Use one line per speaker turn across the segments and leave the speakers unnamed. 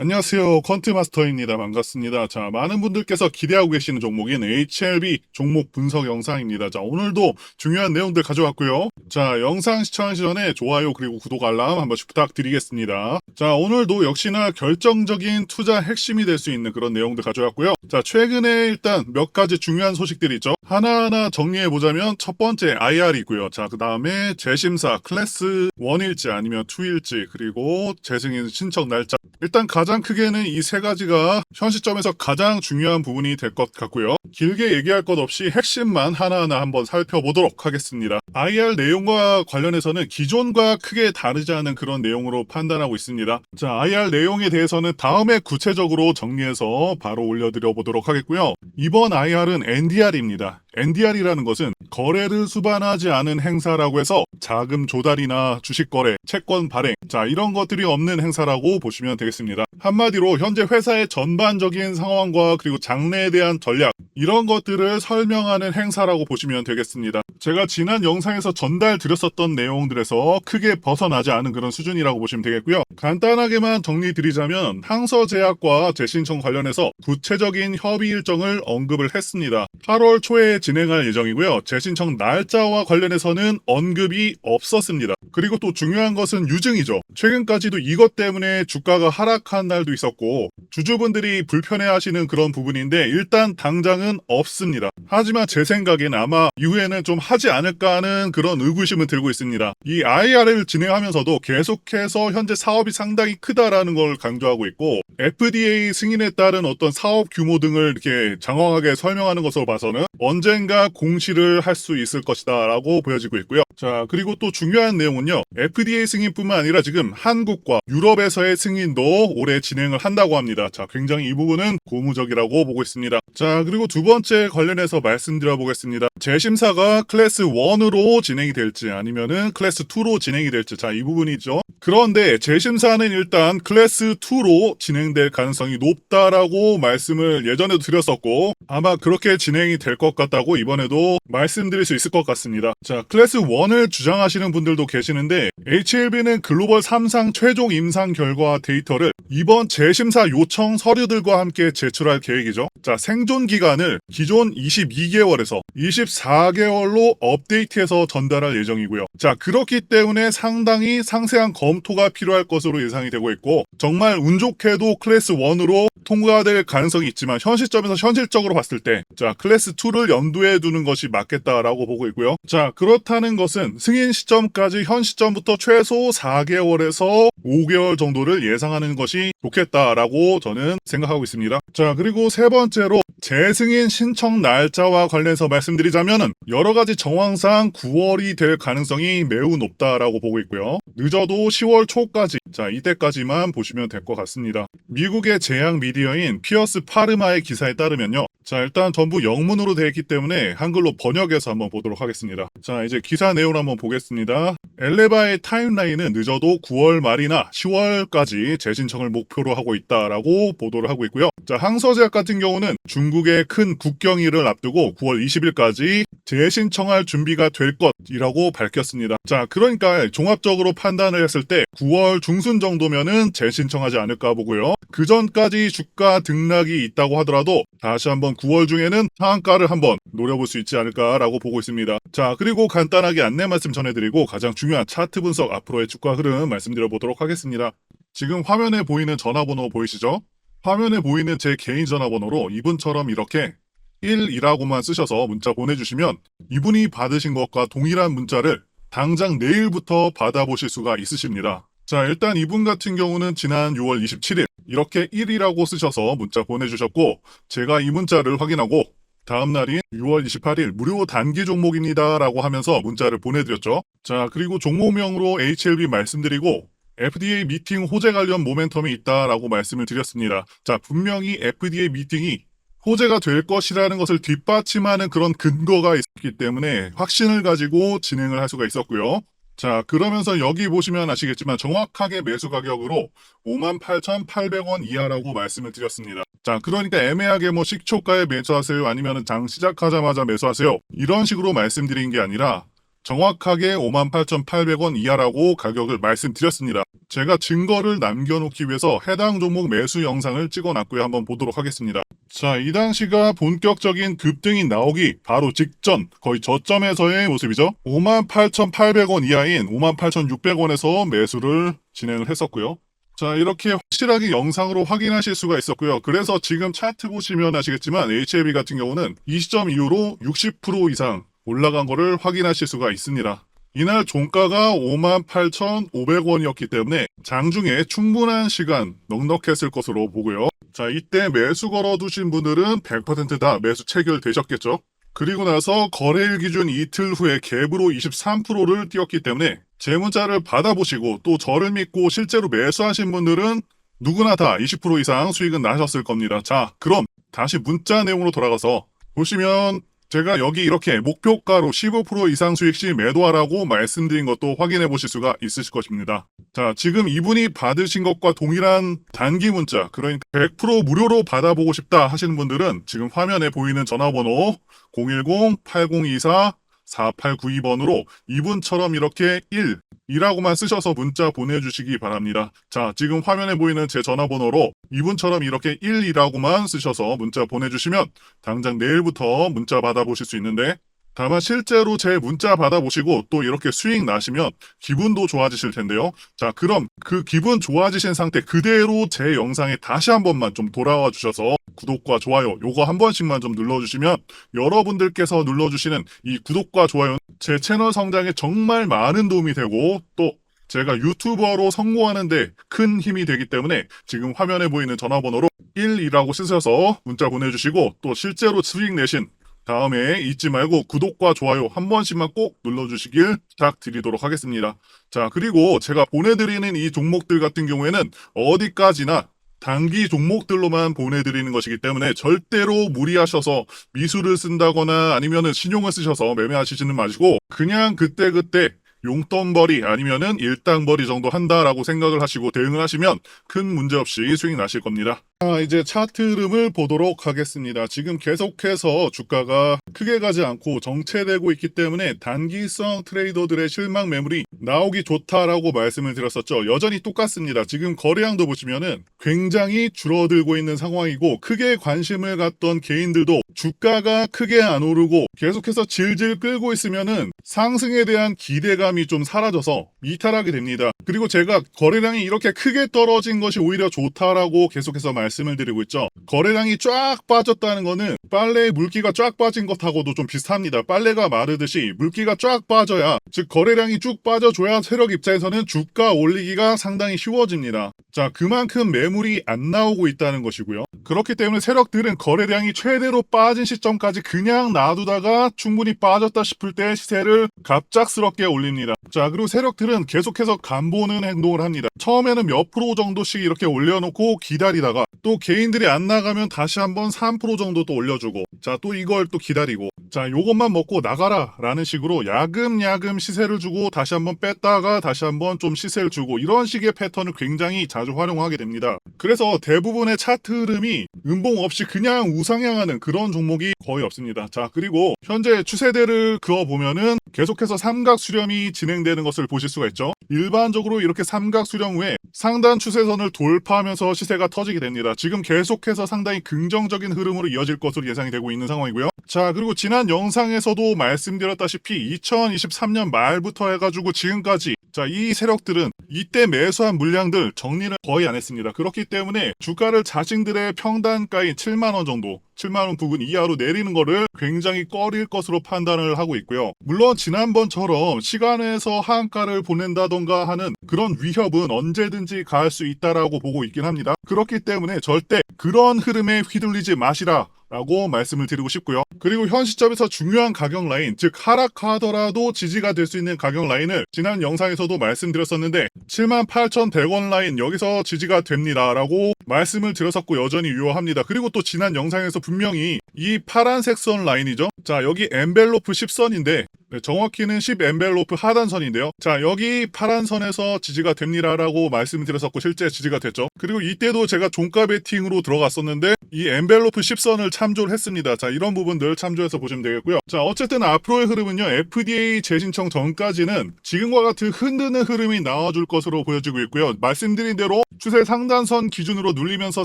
안녕하세요. 퀀트마스터입니다. 반갑습니다. 자, 많은 분들께서 기대하고 계시는 종목인 HLB 종목 분석 영상입니다. 자, 오늘도 중요한 내용들 가져왔고요. 자, 영상 시청하기 전에 좋아요 그리고 구독 알람 한 번씩 부탁드리겠습니다. 자, 오늘도 역시나 결정적인 투자 핵심이 될 수 있는 그런 내용들 가져왔고요. 자, 최근에 일단 몇 가지 중요한 소식들이 있죠. 하나하나 정리해보자면 첫 번째 IR이고요. 자, 그 다음에 재심사 클래스 1일지 아니면 2일지 그리고 재승인 신청 날짜. 일단 가장 크게는 이 세 가지가 현 시점에서 가장 중요한 부분이 될 것 같고요. 길게 얘기할 것 없이 핵심만 하나하나 한번 살펴보도록 하겠습니다. IR 내용과 관련해서는 기존과 크게 다르지 않은 그런 내용으로 판단하고 있습니다. 자, IR 내용에 대해서는 다음에 구체적으로 정리해서 바로 올려드려 보도록 하겠고요. 이번 IR은 NDR입니다. NDR이라는 것은 거래를 수반하지 않은 행사라고 해서 자금 조달이나 주식 거래, 채권 발행, 자, 이런 것들이 없는 행사라고 보시면 되겠습니다. 한마디로 현재 회사의 전반적인 상황과 그리고 장래에 대한 전략, 이런 것들을 설명하는 행사라고 보시면 되겠습니다. 제가 지난 영상에서 전달 드렸었던 내용들에서 크게 벗어나지 않은 그런 수준이라고 보시면 되겠고요. 간단하게만 정리드리자면 항서제약과 재신청 관련해서 구체적인 협의 일정을 언급을 했습니다. 8월 초에 진행할 예정이고요. 재신청 날짜와 관련해서는 언급이 없었습니다. 그리고 또 중요한 것은 유증이죠. 최근까지도 이것 때문에 주가가 하락한 날도 있었고 주주분들이 불편해하시는 그런 부분인데 일단 당장은 없습니다. 하지만 제 생각엔 아마 이후에는 좀 하지 않을까 하는 그런 의구심을 들고 있습니다. 이 IR을 진행하면서도 계속해서 현재 사업이 상당히 크다라는 걸 강조하고 있고 FDA 승인에 따른 어떤 사업 규모 등을 이렇게 장황하게 설명하는 것으로 봐서는 언젠가 공시를 할 수 있을 것이다 라고 보여지고 있고요. 자, 그리고 또 중요한 내용은요. FDA 승인뿐만 아니라 지금 한국과 유럽에서의 승인도 올해 진행을 한다고 합니다. 자, 굉장히 이 부분은 고무적이라고 보고 있습니다. 자, 그리고 두 번째 관련해서 말씀드려 보겠습니다. 재심사가 클래스 1으로 진행이 될지 아니면은 클래스 2로 진행이 될지, 자, 이 부분이죠. 그런데 재심사는 일단 클래스 2로 진행될 가능성이 높다라고 말씀을 예전에도 드렸었고 아마 그렇게 진행이 될 것 같다고 이번에도 말씀드릴 수 있을 것 같습니다. 자, 클래스 1을 주장하시는 분들도 계시는데 HLB는 글로벌 3상 최종 임상 결과 데이터를 이번 재심사 요청 서류들과 함께 제출할 계획이죠. 자, 생존 기간을 기존 22개월에서 24개월로 업데이트해서 전달할 예정이고요. 자, 그렇기 때문에 상당히 상세한 검토가 필요할 것으로 예상이 되고 있고 정말 운 좋게도 클래스 1으로 통과될 가능성이 있지만 현 시점에서 현실적으로 봤을 때 자, 클래스 2를 염두에 두는 것이 맞겠다라고 보고 있고요. 자, 그렇다는 것은 승인 시점까지 현 시점부터 최소 4개월에서 5개월 정도를 예상하는 것이 좋겠다라고 저는 생각하고 있습니다. 자, 그리고 세 번째로 재승인 신청 날짜와 관련해서 말씀드리자면은 여러 가지 정황상 9월이 될 가능성이 매우 높다라고 보고 있고요. 늦어도 10월 초까지, 자, 이때까지만 보시면 될 것 같습니다. 미국의 제약 미디어인 피어스 파르마의 기사에 따르면요. 자, 일단 전부 영문으로 되어 있기 때문에 한글로 번역해서 한번 보도록 하겠습니다. 자, 이제 기사 내용을 한번 보겠습니다. 엘레바의 타임라인은 늦어도 9월 말이나 10월까지 재신청을 목표로 하고 있다라고 보도를 하고 있고요. 자, 항서제약 같은 경우는 중국의 큰 국경일을 앞두고 9월 20일까지 재신청할 준비가 될 것이라고 밝혔습니다. 자, 그러니까 종합적으로 판단을 했을 때 9월 중순 정도면은 재신청하지 않을까 보고요. 그 전까지 주가 등락이 있다고 하더라도 다시 한번 9월 중에는 상한가를 한번 노려볼 수 있지 않을까라고 보고 있습니다. 자, 그리고 간단하게 안내 말씀 전해드리고 가장 중요한 차트 분석 앞으로의 주가 흐름 말씀드려 보도록 하겠습니다. 지금 화면에 보이는 전화번호 보이시죠? 화면에 보이는 제 개인 전화번호로 이분처럼 이렇게 1이라고만 쓰셔서 문자 보내주시면 이분이 받으신 것과 동일한 문자를 당장 내일부터 받아보실 수가 있으십니다. 자, 일단 이분 같은 경우는 지난 6월 27일 이렇게 1이라고 쓰셔서 문자 보내주셨고 제가 이 문자를 확인하고 다음 날인 6월 28일 무료 단기 종목입니다 라고 하면서 문자를 보내드렸죠. 자, 그리고 종목명으로 HLB 말씀드리고 FDA 미팅 호재 관련 모멘텀이 있다라고 말씀을 드렸습니다. 자, 분명히 FDA 미팅이 호재가 될 것이라는 것을 뒷받침하는 그런 근거가 있기 때문에 확신을 가지고 진행을 할 수가 있었고요. 자, 그러면서 여기 보시면 아시겠지만 정확하게 매수 가격으로 58,800원 이하라고 말씀을 드렸습니다. 자, 그러니까 애매하게 뭐 식초가에 매수하세요 아니면 장 시작하자마자 매수하세요 이런 식으로 말씀드린 게 아니라 정확하게 58,800원 이하라고 가격을 말씀드렸습니다. 제가 증거를 남겨놓기 위해서 해당 종목 매수 영상을 찍어놨고요. 한번 보도록 하겠습니다. 자, 이 당시가 본격적인 급등이 나오기 바로 직전, 거의 저점에서의 모습이죠. 58,800원 이하인 58,600원에서 매수를 진행을 했었고요. 자, 이렇게 확실하게 영상으로 확인하실 수가 있었고요. 그래서 지금 차트 보시면 아시겠지만 HLB 같은 경우는 이 시점 이후로 60% 이상 올라간 거를 확인하실 수가 있습니다. 이날 종가가 58,500원이었기 때문에 장중에 충분한 시간 넉넉했을 것으로 보고요. 자, 이때 매수 걸어두신 분들은 100%다 매수 체결되셨겠죠. 그리고 나서 거래일 기준 이틀 후에 갭으로 23%를 띄웠기 때문에 제 문자를 받아보시고 또 저를 믿고 실제로 매수하신 분들은 누구나 다 20% 이상 수익은 나셨을 겁니다. 자, 그럼 다시 문자 내용으로 돌아가서 보시면 제가 여기 이렇게 목표가로 15% 이상 수익 시 매도하라고 말씀드린 것도 확인해 보실 수가 있으실 것입니다. 자, 지금 이분이 받으신 것과 동일한 단기 문자, 그러니까 100% 무료로 받아보고 싶다 하시는 분들은 지금 화면에 보이는 전화번호 010-8024-4892번으로 이분처럼 이렇게 1이라고만 쓰셔서 문자 보내주시기 바랍니다. 자, 지금 화면에 보이는 제 전화번호로 이분처럼 이렇게 1이라고만 쓰셔서 문자 보내주시면 당장 내일부터 문자 받아보실 수 있는데, 다만 실제로 제 문자 받아보시고 또 이렇게 수익 나시면 기분도 좋아지실 텐데요. 자, 그럼 그 기분 좋아지신 상태 그대로 제 영상에 다시 한 번만 좀 돌아와 주셔서 구독과 좋아요 요거 한 번씩만 좀 눌러주시면 여러분들께서 눌러주시는 이 구독과 좋아요는 제 채널 성장에 정말 많은 도움이 되고 또 제가 유튜버로 성공하는데 큰 힘이 되기 때문에 지금 화면에 보이는 전화번호로 1이라고 쓰셔서 문자 보내주시고 또 실제로 수익 내신 다음에 잊지 말고 구독과 좋아요 한 번씩만 꼭 눌러주시길 부탁드리도록 하겠습니다. 자, 그리고 제가 보내드리는 이 종목들 같은 경우에는 어디까지나 단기 종목들로만 보내드리는 것이기 때문에 절대로 무리하셔서 미수를 쓴다거나 아니면은 신용을 쓰셔서 매매하시지는 마시고 그냥 그때그때 용돈벌이 아니면은 일당벌이 정도 한다라고 생각을 하시고 대응을 하시면 큰 문제 없이 수익 나실 겁니다. 자, 이제 차트 흐름을 보도록 하겠습니다. 지금 계속해서 주가가 크게 가지 않고 정체되고 있기 때문에 단기성 트레이더들의 실망 매물이 나오기 좋다라고 말씀을 드렸었죠. 여전히 똑같습니다. 지금 거래량도 보시면은 굉장히 줄어들고 있는 상황이고 크게 관심을 갖던 개인들도 주가가 크게 안 오르고 계속해서 질질 끌고 있으면은 상승에 대한 기대감이 좀 사라져서 이탈하게 됩니다. 그리고 제가 거래량이 이렇게 크게 떨어진 것이 오히려 좋다라고 계속해서 말씀을 드리고 있죠. 거래량이 쫙 빠졌다는 거는 빨래에 물기가 쫙 빠진 것하고도 좀 비슷합니다. 빨래가 마르듯이 물기가 쫙 빠져야, 즉 거래량이 쭉 빠져줘야 세력 입장에서는 주가 올리기가 상당히 쉬워집니다. 자, 그만큼 매물이 안 나오고 있다는 것이고요. 그렇기 때문에 세력들은 거래량이 최대로 빠진 시점까지 그냥 놔두다가 충분히 빠졌다 싶을 때 시세를 갑작스럽게 올립니다. 자, 그리고 세력들은 계속해서 간보는 행동을 합니다. 처음에는 몇 프로 정도씩 이렇게 올려놓고 기다리다가 또 개인들이 안 나가면 다시 한번 3% 정도 또 올려주고, 자, 또 이걸 또 기다리고, 자, 요것만 먹고 나가라 라는 식으로 야금야금 시세를 주고 다시 한번 뺐다가 다시 한번 좀 시세를 주고, 이런 식의 패턴을 굉장히 자주 활용하게 됩니다. 그래서 대부분의 차트 흐름이 음봉 없이 그냥 우상향하는 그런 종목이 거의 없습니다. 자, 그리고 현재 추세대를 그어보면은 계속해서 삼각 수렴이 진행되는 것을 보실 수가 있죠. 일반적으로 이렇게 삼각 수렴 후에 상단 추세선을 돌파하면서 시세가 터지게 됩니다. 지금 계속해서 상당히 긍정적인 흐름으로 이어질 것으로 예상이 되고 있는 상황이고요. 자, 그리고 지난 영상에서도 말씀드렸다시피 2023년 말부터 해가지고 지금까지, 자, 이 세력들은 이때 매수한 물량들 정리를 거의 안 했습니다. 그렇기 때문에 주가를 자신들의 평단가인 7만원 정도, 7만원 부근 이하로 내리는 거를 굉장히 꺼릴 것으로 판단을 하고 있고요. 물론 지난번처럼 시간에서 하한가를 보낸다던가 하는 그런 위협은 언제든지 가할 수 있다라고 보고 있긴 합니다. 그렇기 때문에 절대 그런 흐름에 휘둘리지 마시라 라고 말씀을 드리고 싶고요. 그리고 현 시점에서 중요한 가격 라인, 즉 하락하더라도 지지가 될 수 있는 가격 라인을 지난 영상에서도 말씀드렸었는데 78,100원 라인 여기서 지지가 됩니다 라고 말씀을 드렸었고 여전히 유효합니다. 그리고 또 지난 영상에서 분명히 이 파란색 선 라인이죠. 자, 여기 엔벨로프 10선인데 네, 정확히는 10 엔벨로프 하단선인데요. 자, 여기 파란 선에서 지지가 됩니다라고 말씀드렸었고 실제 지지가 됐죠. 그리고 이때도 제가 종가 베팅으로 들어갔었는데 이 엔벨로프 10선을 참조를 했습니다. 자, 이런 부분들 참조해서 보시면 되겠고요. 자, 어쨌든 앞으로의 흐름은요. FDA 재신청 전까지는 지금과 같은 흔드는 흐름이 나와줄 것으로 보여지고 있고요. 말씀드린 대로 추세 상단선 기준으로 눌리면서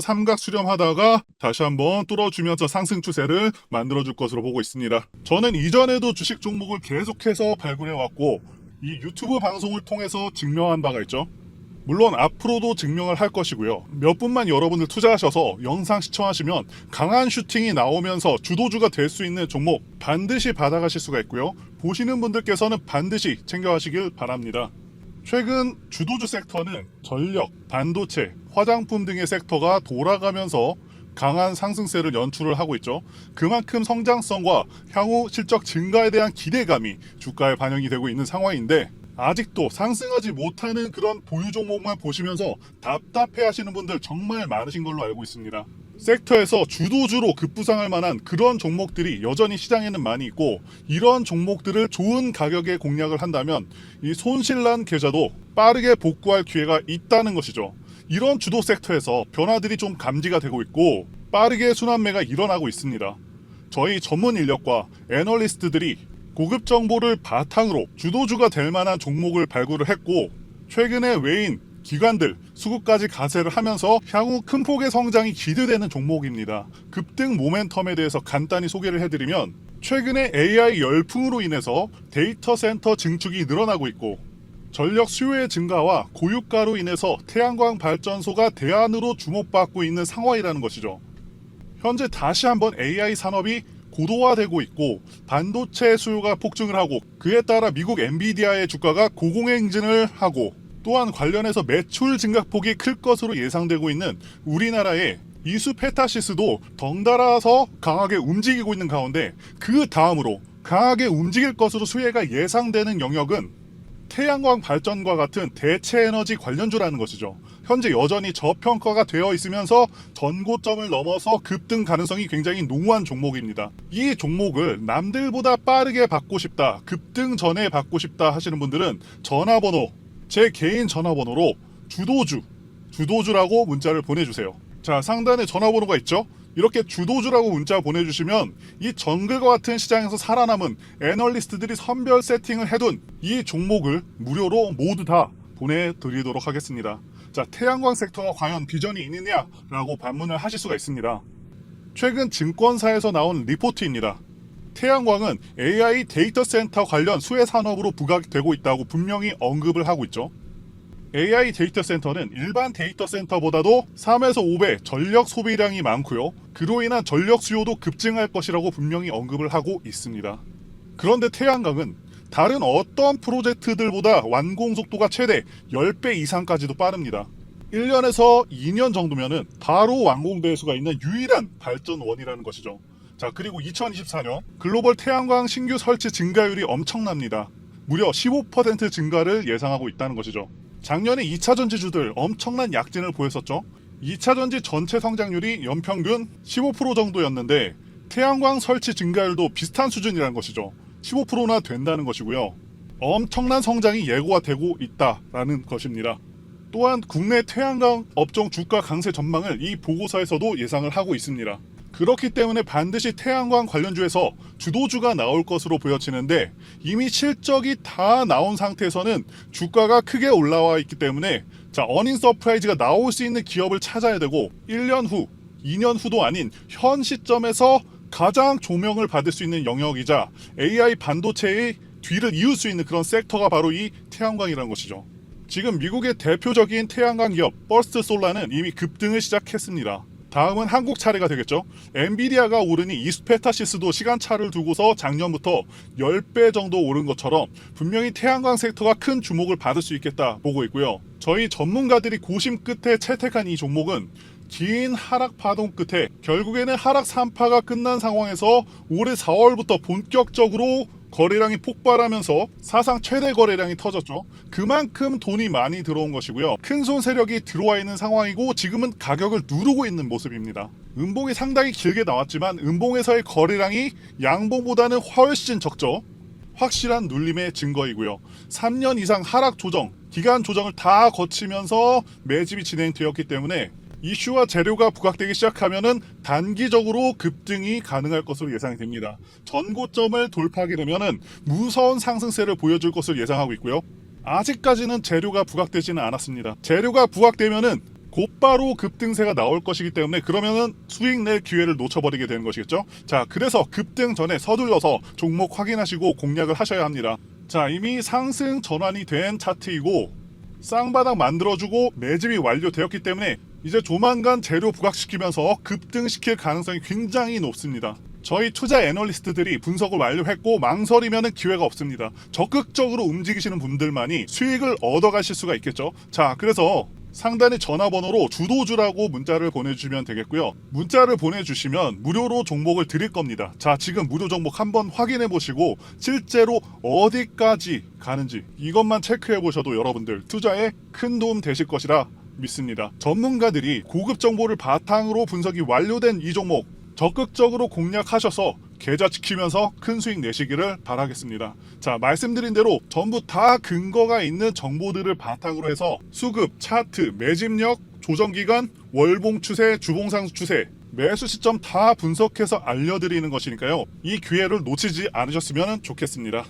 삼각 수렴하다가 다시 한번 뚫어주면서 상승 추세를 만들어줄 것으로 보고 있습니다. 저는 이전에도 주식 종목을 계속해서 발굴해왔고 이 유튜브 방송을 통해서 증명한 바가 있죠. 물론 앞으로도 증명을 할 것이고요. 몇 분만 여러분들 투자하셔서 영상 시청하시면 강한 슈팅이 나오면서 주도주가 될 수 있는 종목 반드시 받아가실 수가 있고요. 보시는 분들께서는 반드시 챙겨가시길 바랍니다. 최근 주도주 섹터는 전력, 반도체, 화장품 등의 섹터가 돌아가면서 강한 상승세를 연출을 하고 있죠. 그만큼 성장성과 향후 실적 증가에 대한 기대감이 주가에 반영이 되고 있는 상황인데 아직도 상승하지 못하는 그런 보유 종목만 보시면서 답답해 하시는 분들 정말 많으신 걸로 알고 있습니다. 섹터에서 주도주로 급부상할 만한 그런 종목들이 여전히 시장에는 많이 있고 이런 종목들을 좋은 가격에 공략을 한다면 이 손실난 계좌도 빠르게 복구할 기회가 있다는 것이죠. 이런 주도 섹터에서 변화들이 좀 감지가 되고 있고 빠르게 순환매가 일어나고 있습니다. 저희 전문 인력과 애널리스트들이 고급 정보를 바탕으로 주도주가 될 만한 종목을 발굴을 했고 최근에 외인, 기관들, 수급까지 가세를 하면서 향후 큰 폭의 성장이 기대되는 종목입니다. 급등 모멘텀에 대해서 간단히 소개를 해드리면 최근에 AI 열풍으로 인해서 데이터 센터 증축이 늘어나고 있고 전력 수요의 증가와 고유가로 인해서 태양광 발전소가 대안으로 주목받고 있는 상황이라는 것이죠. 현재 다시 한번 AI 산업이 고도화되고 있고 반도체 수요가 폭증을 하고 그에 따라 미국 엔비디아의 주가가 고공행진을 하고 또한 관련해서 매출 증가폭이 클 것으로 예상되고 있는 우리나라의 이수 페타시스도 덩달아서 강하게 움직이고 있는 가운데 그 다음으로 강하게 움직일 것으로 수혜가 예상되는 영역은 태양광 발전과 같은 대체 에너지 관련주라는 것이죠. 현재 여전히 저평가가 되어 있으면서 전고점을 넘어서 급등 가능성이 굉장히 농후한 종목입니다. 이 종목을 남들보다 빠르게 받고 싶다, 급등 전에 받고 싶다 하시는 분들은 전화번호, 제 개인 전화번호로 주도주라고 문자를 보내주세요. 자, 상단에 전화번호가 있죠? 이렇게 주도주라고 문자 보내주시면 이 정글과 같은 시장에서 살아남은 애널리스트들이 선별 세팅을 해둔 이 종목을 무료로 모두 다 보내드리도록 하겠습니다. 자, 태양광 섹터가 과연 비전이 있느냐라고 반문을 하실 수가 있습니다. 최근 증권사에서 나온 리포트입니다. 태양광은 AI 데이터 센터 관련 수혜 산업으로 부각되고 있다고 분명히 언급을 하고 있죠. AI 데이터 센터는 일반 데이터 센터보다도 3에서 5배 전력 소비량이 많고요. 그로 인한 전력 수요도 급증할 것이라고 분명히 언급을 하고 있습니다. 그런데 태양광은 다른 어떤 프로젝트들보다 완공 속도가 최대 10배 이상까지도 빠릅니다. 1년에서 2년 정도면은 바로 완공될 수가 있는 유일한 발전원이라는 것이죠. 자, 그리고 2024년 글로벌 태양광 신규 설치 증가율이 엄청납니다. 무려 15% 증가를 예상하고 있다는 것이죠. 작년에 2차전지주들 엄청난 약진을 보였었죠. 2차전지 전체 성장률이 연평균 15% 정도였는데 태양광 설치 증가율도 비슷한 수준이라는 것이죠. 15%나 된다는 것이고요. 엄청난 성장이 예고가 되고 있다라는 것입니다. 또한 국내 태양광 업종 주가 강세 전망을 이 보고서에서도 예상을 하고 있습니다. 그렇기 때문에 반드시 태양광 관련주에서 주도주가 나올 것으로 보여지는데 이미 실적이 다 나온 상태에서는 주가가 크게 올라와 있기 때문에 자, 어닝 서프라이즈가 나올 수 있는 기업을 찾아야 되고 1년 후, 2년 후도 아닌 현 시점에서 가장 조명을 받을 수 있는 영역이자 AI 반도체의 뒤를 이을 수 있는 그런 섹터가 바로 이 태양광이라는 것이죠. 지금 미국의 대표적인 태양광 기업 퍼스트 솔라는 이미 급등을 시작했습니다. 다음은 한국 차례가 되겠죠. 엔비디아가 오르니 이스페타시스도 시간차를 두고서 작년부터 10배 정도 오른 것처럼 분명히 태양광 섹터가 큰 주목을 받을 수 있겠다 보고 있고요. 저희 전문가들이 고심 끝에 채택한 이 종목은 긴 하락 파동 끝에 결국에는 하락 3파가 끝난 상황에서 올해 4월부터 본격적으로 거래량이 폭발하면서 사상 최대 거래량이 터졌죠. 그만큼 돈이 많이 들어온 것이고요. 큰손 세력이 들어와 있는 상황이고 지금은 가격을 누르고 있는 모습입니다. 음봉이 상당히 길게 나왔지만 음봉에서의 거래량이 양봉보다는 훨씬 적죠. 확실한 눌림의 증거이고요. 3년 이상 하락 조정, 기간 조정을 다 거치면서 매집이 진행되었기 때문에 이슈와 재료가 부각되기 시작하면은 단기적으로 급등이 가능할 것으로 예상이 됩니다. 전고점을 돌파하게 되면은 무서운 상승세를 보여줄 것으로 예상하고 있고요. 아직까지는 재료가 부각되지는 않았습니다. 재료가 부각되면은 곧바로 급등세가 나올 것이기 때문에 그러면은 수익 낼 기회를 놓쳐버리게 되는 것이겠죠. 자, 그래서 급등 전에 서둘러서 종목 확인하시고 공략을 하셔야 합니다. 자, 이미 상승 전환이 된 차트이고 쌍바닥 만들어주고 매집이 완료되었기 때문에 이제 조만간 재료 부각시키면서 급등시킬 가능성이 굉장히 높습니다. 저희 투자 애널리스트들이 분석을 완료했고 망설이면 기회가 없습니다. 적극적으로 움직이시는 분들만이 수익을 얻어가실 수가 있겠죠. 자, 그래서 상단의 전화번호로 주도주라고 문자를 보내주시면 되겠고요. 문자를 보내주시면 무료로 종목을 드릴 겁니다. 자, 지금 무료 종목 한번 확인해 보시고 실제로 어디까지 가는지 이것만 체크해 보셔도 여러분들 투자에 큰 도움 되실 것이라 믿습니다. 전문가들이 고급 정보를 바탕으로 분석이 완료된 이 종목 적극적으로 공략하셔서 계좌 지키면서 큰 수익 내시기를 바라겠습니다. 자, 말씀드린 대로 전부 다 근거가 있는 정보들을 바탕으로 해서 수급, 차트, 매집력, 조정기간, 월봉 추세, 주봉상승 추세, 매수 시점 다 분석해서 알려드리는 것이니까요. 이 기회를 놓치지 않으셨으면 좋겠습니다.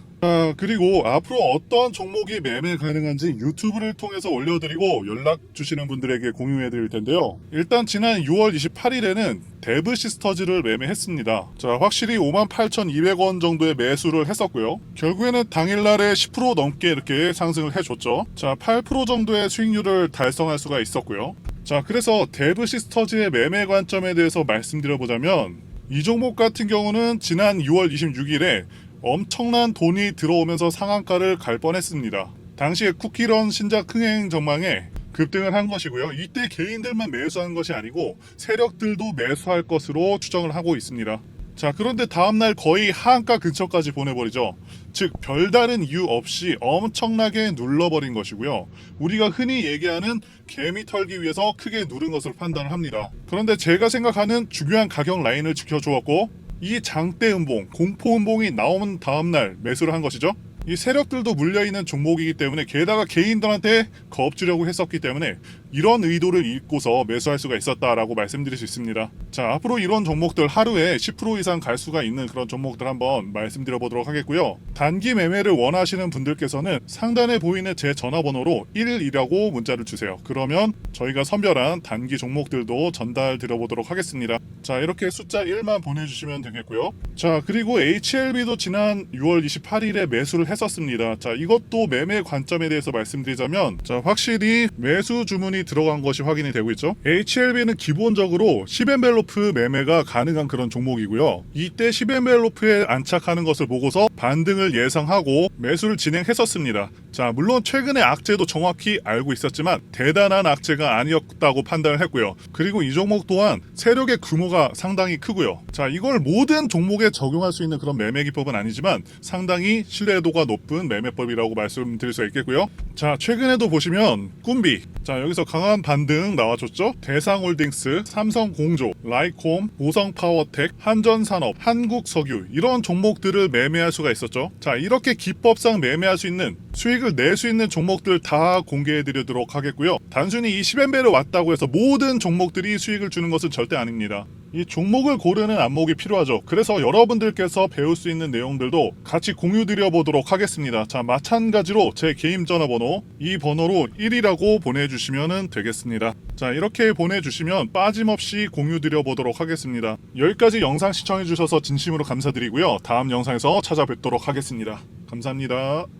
그리고 앞으로 어떤 종목이 매매 가능한지 유튜브를 통해서 올려드리고 연락 주시는 분들에게 공유해 드릴 텐데요. 일단 지난 6월 28일에는 데브시스터즈를 매매했습니다. 자, 확실히 58,200원 정도의 매수를 했었고요. 결국에는 당일날에 10% 넘게 이렇게 상승을 해줬죠. 자, 8% 정도의 수익률을 달성할 수가 있었고요. 자, 그래서 데브시스터즈의 매매 관점에 대해서 말씀드려보자면 이 종목 같은 경우는 지난 6월 26일에 엄청난 돈이 들어오면서 상한가를 갈 뻔했습니다. 당시에 쿠키런 신작 흥행 전망에 급등을 한 것이고요. 이때 개인들만 매수한 것이 아니고 세력들도 매수할 것으로 추정을 하고 있습니다. 자, 그런데 다음날 거의 하한가 근처까지 보내버리죠. 즉 별다른 이유 없이 엄청나게 눌러버린 것이고요. 우리가 흔히 얘기하는 개미 털기 위해서 크게 누른 것으로 판단을 합니다. 그런데 제가 생각하는 중요한 가격 라인을 지켜주었고 이 장대 음봉, 공포 음봉이 나온 다음날 매수를 한 것이죠. 이 세력들도 물려있는 종목이기 때문에 게다가 개인들한테 겁주려고 했었기 때문에 이런 의도를 읽고서 매수할 수가 있었다라고 말씀드릴 수 있습니다. 자, 앞으로 이런 종목들 하루에 10% 이상 갈 수가 있는 그런 종목들 한번 말씀드려 보도록 하겠고요. 단기 매매를 원하시는 분들께서는 상단에 보이는 제 전화번호로 1이라고 문자를 주세요. 그러면 저희가 선별한 단기 종목들도 전달 드려 보도록 하겠습니다. 자, 이렇게 숫자 1만 보내주시면 되겠고요. 자, 그리고 HLB도 지난 6월 28일에 매수를 했었습니다. 자, 이것도 매매 관점에 대해서 말씀드리자면 자, 확실히 매수 주문이 들어간 것이 확인이 되고 있죠. HLB는 기본적으로 10엔벨로프 매매가 가능한 그런 종목이고요. 이때 10엔벨로프에 안착하는 것을 보고서 반등을 예상하고 매수를 진행했었습니다. 자, 물론 최근에 악재도 정확히 알고 있었지만 대단한 악재가 아니었다고 판단을 했고요. 그리고 이 종목 또한 세력의 규모가 상당히 크고요. 자, 이걸 모든 종목에 적용할 수 있는 그런 매매 기법은 아니지만 상당히 신뢰도가 높은 매매법이라고 말씀드릴 수 있겠고요. 자, 최근에도 보시면 꿈비, 자, 여기서 강한 반등 나와줬죠. 대상홀딩스, 삼성공조, 라이콤, 보성파워텍, 한전산업, 한국석유 이런 종목들을 매매할 수가 있었죠. 자, 이렇게 기법상 매매할 수 있는 수익을 낼 수 있는 종목들 다 공개해 드리도록 하겠고요. 단순히 이 10엔벨을 왔다고 해서 모든 종목들이 수익을 주는 것은 절대 아닙니다. 이 종목을 고르는 안목이 필요하죠. 그래서 여러분들께서 배울 수 있는 내용들도 같이 공유 드려 보도록 하겠습니다. 자, 마찬가지로 제 개인 전화번호 이 번호로 1이라고 보내주시면 되겠습니다. 자, 이렇게 보내주시면 빠짐없이 공유 드려 보도록 하겠습니다. 여기까지 영상 시청해 주셔서 진심으로 감사드리고요. 다음 영상에서 찾아뵙도록 하겠습니다. 감사합니다.